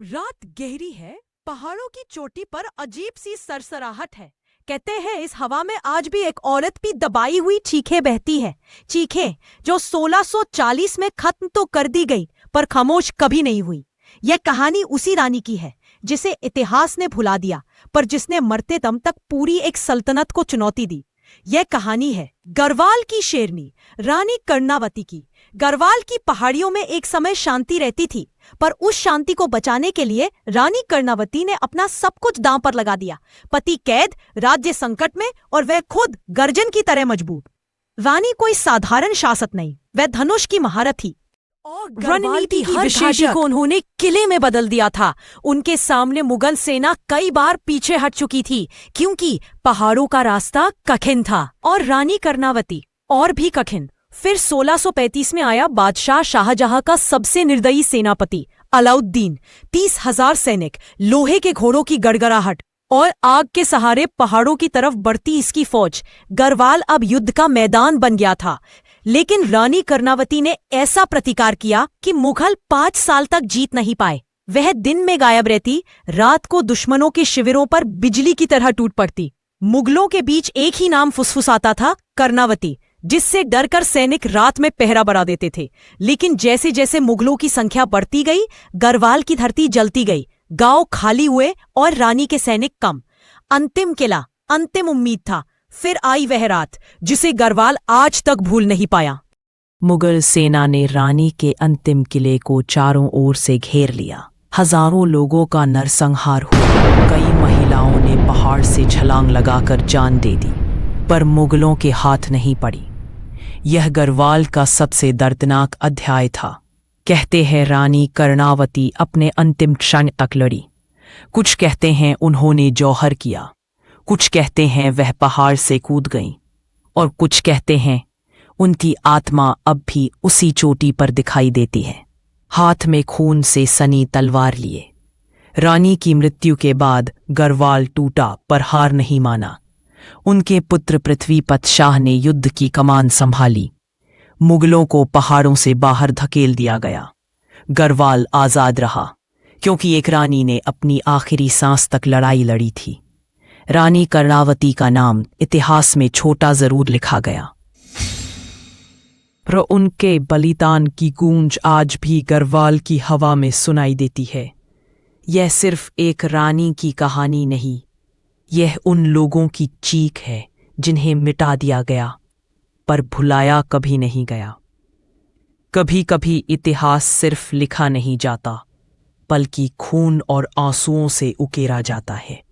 रात गहरी है, पहाड़ों की चोटी पर अजीब सी सरसराहट है। कहते हैं इस हवा में आज भी एक औरत की दबाई हुई चीखें बहती है। चीखें जो 1640 में खत्म तो कर दी गई पर खामोश कभी नहीं हुई। यह कहानी उसी रानी की है जिसे इतिहास ने भुला दिया पर जिसने मरते दम तक पूरी एक सल्तनत को चुनौती दी। यह कहानी है गढ़वाल की शेरनी रानी कर्णावती की। गढ़वाल की पहाड़ियों में एक समय शांति रहती थी, पर उस शांति को बचाने के लिए रानी कर्णावती ने अपना सब कुछ दांव पर लगा दिया। पति कैद, राज्य संकट में और वह खुद गर्जन की तरह मजबूत। रानी कोई साधारण शासक नहीं, वह धनुष की महारत थी और रणनीति हर विषय को उन्होंने किले में बदल दिया था। उनके सामने मुगल सेना कई बार पीछे हट चुकी थी क्योंकि पहाड़ों का रास्ता कठिन था और रानी कर्णावती और भी कठिन। फिर 1635 में आया बादशाह शाहजहां का सबसे निर्दयी सेनापति अलाउद्दीन। 30,000 सैनिक, लोहे के घोड़ों की गड़गड़ाहट और आग के सहारे पहाड़ों की तरफ बढ़ती इसकी फौज। गढ़वाल अब युद्ध का मैदान बन गया था, लेकिन रानी कर्णावती ने ऐसा प्रतिकार किया कि मुगल 5 साल तक जीत नहीं पाए। वह दिन में गायब रहती, रात को दुश्मनों के शिविरों पर बिजली की तरह टूट पड़ती। मुगलों के बीच एक ही नाम फुसफुसाता था, कर्णावती, जिससे डरकर सैनिक रात में पहरा बढ़ा देते थे। लेकिन जैसे जैसे मुगलों की संख्या बढ़ती गई, गढ़वाल की धरती जलती गई, गांव खाली हुए और रानी के सैनिक कम। अंतिम किला, अंतिम उम्मीद था। फिर आई वह रात जिसे गढ़वाल आज तक भूल नहीं पाया। मुगल सेना ने रानी के अंतिम किले को चारों ओर से घेर लिया। हजारों लोगों का नरसंहार हुआ। कई महिलाओं ने पहाड़ से छलांग लगाकर जान दे दी, पर मुगलों के हाथ नहीं पड़ी। यह गढ़वाल का सबसे दर्दनाक अध्याय था। कहते हैं रानी कर्णावती अपने अंतिम क्षण तक लड़ी। कुछ कहते हैं उन्होंने जौहर किया, कुछ कहते हैं वह पहाड़ से कूद गईं, और कुछ कहते हैं उनकी आत्मा अब भी उसी चोटी पर दिखाई देती है, हाथ में खून से सनी तलवार लिए। रानी की मृत्यु के बाद गढ़वाल टूटा पर हार नहीं माना। उनके पुत्र पृथ्वीपत शाह ने युद्ध की कमान संभाली। मुगलों को पहाड़ों से बाहर धकेल दिया गया। गढ़वाल आजाद रहा क्योंकि एक रानी ने अपनी आखिरी सांस तक लड़ाई लड़ी थी। रानी कर्णावती का नाम इतिहास में छोटा जरूर लिखा गया, पर उनके बलिदान की गूंज आज भी गढ़वाल की हवा में सुनाई देती है। यह सिर्फ एक रानी की कहानी नहीं, यह उन लोगों की चीख है जिन्हें मिटा दिया गया पर भुलाया कभी नहीं गया। कभी कभी इतिहास सिर्फ लिखा नहीं जाता, बल्कि खून और आंसुओं से उकेरा जाता है।